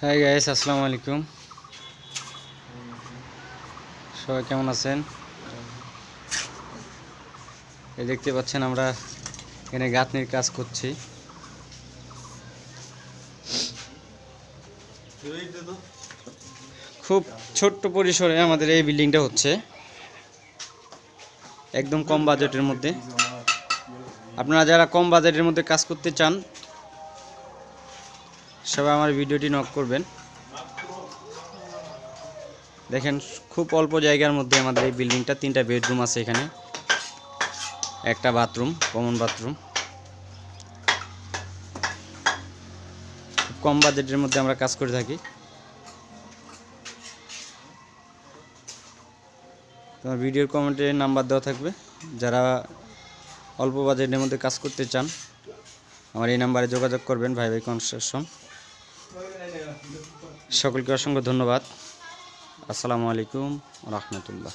Hi guys, আসসালামু আলাইকুম। সবাই কেমন আছেন? এই দেখতে পাচ্ছেন আমরা এখানে গাঁথনির কাজ করছি। খুব ছোট্ট পরিসরে আমাদের এই বিল্ডিংটা হচ্ছে, একদম কম বাজেটের মধ্যে। আপনারা যারা কম বাজেটের মধ্যে কাজ করতে চান সবাই আমার ভিডিওটি নক করবেন। দেখেন, খুব অল্প জায়গার মধ্যে আমাদের এই বিল্ডিংটা। 3টা বেডরুম আছে এখানে, একটা বাথরুম, কমন বাথরুম। খুব কম বাজেটের মধ্যে আমরা কাজ করে থাকি। তোমার ভিডিওর কমেন্টে নাম্বার দেওয়া থাকবে। যারা অল্প বাজেটের মধ্যে কাজ করতে চান আমার এই নাম্বারে যোগাযোগ করবেন। ভাই কনস্ট্রাকশন। সকলকে অসংখ্য ধন্যবাদ। আসসালামু আলাইকুম ওয়া রাহমাতুল্লাহ।